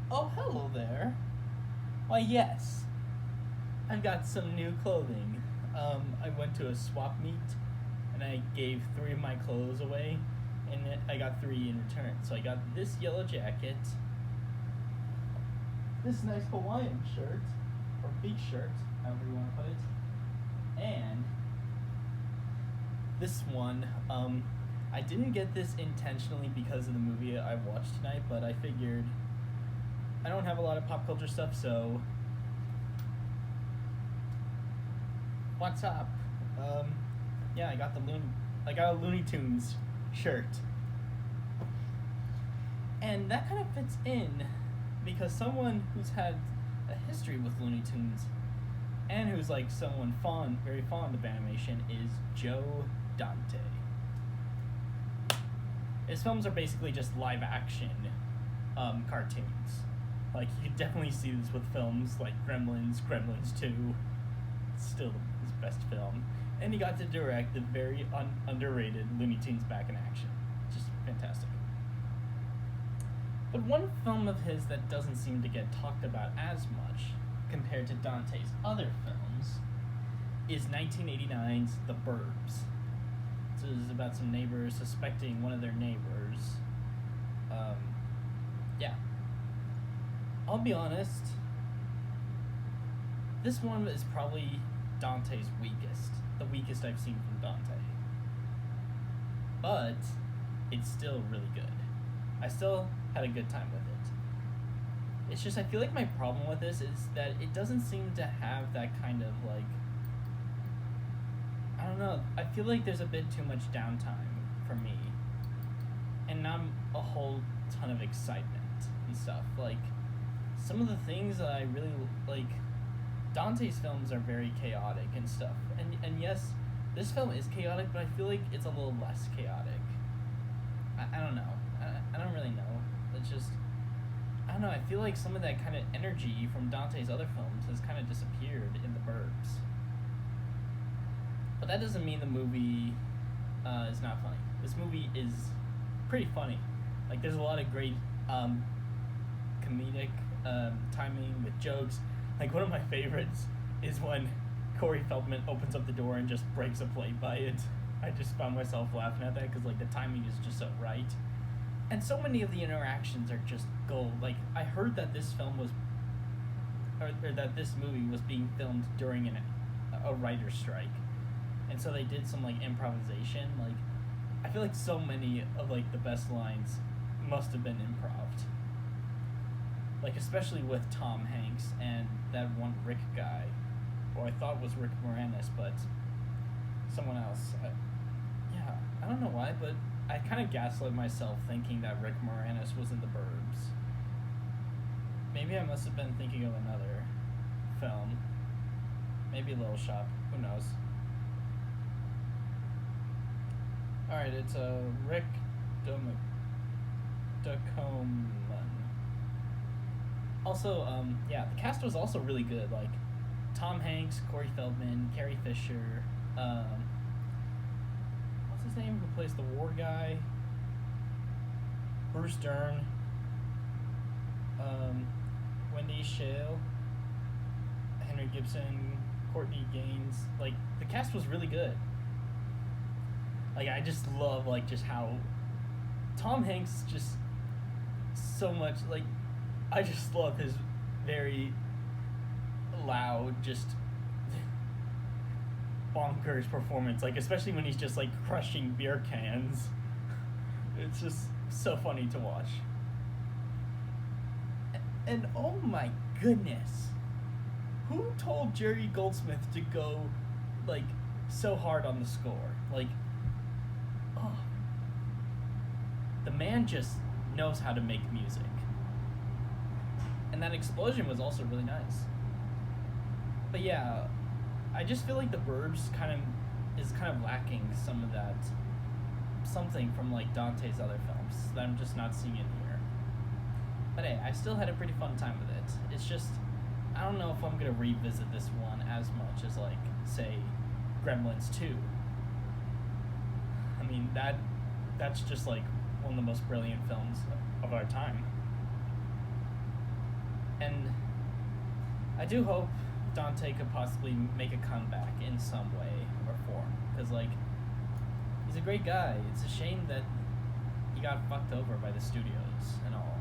Oh, hello there. Why, yes, I've got some new clothing. I went to a swap meet and I gave 3 of my clothes away, and I got 3 in return. So I got this yellow jacket, this nice Hawaiian shirt, or beach shirt, however you want to put it, and this one. I didn't get this intentionally because of the movie I watched tonight, but I figured I don't have a lot of pop culture stuff, so what's up? Yeah, I got a Looney Tunes shirt, and that kind of fits in because someone who's had a history with Looney Tunes and who's like someone very fond of animation is Joe Dante. His films are basically just live action cartoons. Like, you could definitely see this with films like Gremlins 2, still his best film. And he got to direct the very underrated Looney Tunes Back in Action. Just fantastic. But one film of his that doesn't seem to get talked about as much compared to Dante's other films is 1989's The Burbs. This is about some neighbors suspecting one of their neighbors. Yeah. I'll be honest, this one is probably Dante's weakest. The weakest I've seen from Dante. But it's still really good. I still had a good time with it. It's just, I feel like my problem with this is that it doesn't seem to have that kind of, like, I don't know, I feel like there's a bit too much downtime for me, and not a whole ton of excitement and stuff. Like, some of the things that I really like, Dante's films are very chaotic and stuff, and yes, this film is chaotic, but I feel like it's a little less chaotic. I don't know. I don't really know. It's just, I don't know, I feel like some of that kind of energy from Dante's other films has kind of disappeared in The Burbs. But that doesn't mean the movie is not funny. This movie is pretty funny. Like, there's a lot of great comedic timing with jokes. Like, one of my favorites is when Corey Feldman opens up the door and just breaks a plate by it. I just found myself laughing at that because, like, the timing is just so right. And so many of the interactions are just gold. Like, I heard that this film was, or that this movie was being filmed during a writer's strike. And so they did some, like, improvisation. Like, I feel like so many of, like, the best lines must have been improv'd. Like, especially with Tom Hanks and that one Rick guy, who I thought was Rick Moranis, but someone else. I don't know why, but I kind of gaslit myself thinking that Rick Moranis was in The Burbs. Maybe I must have been thinking of another film. Maybe Little Shop. Who knows? Alright, it's Rick Ducommun. Also, yeah, the cast was also really good. Like, Tom Hanks, Corey Feldman, Carrie Fisher, what's his name, who plays the war guy? Bruce Dern, Wendy Shale, Henry Gibson, Courtney Gaines. Like, the cast was really good. Like, I just love, like, just how Tom Hanks just so much, like, I just love his very loud, just bonkers performance, like, especially when he's just, like, crushing beer cans. It's just so funny to watch. And oh my goodness, who told Jerry Goldsmith to go, like, so hard on the score? Like, oh, the man just knows how to make music. And that explosion was also really nice. But yeah, I just feel like The Burbs is kind of lacking some of that, something from, like, Dante's other films that I'm just not seeing in here. But hey, I still had a pretty fun time with it. It's just, I don't know if I'm gonna revisit this one as much as, like, say, Gremlins 2. I mean, that's just, like, one of the most brilliant films of our time. I do hope Dante could possibly make a comeback in some way or form, because like he's a great guy. It's a shame that he got fucked over by the studios and all.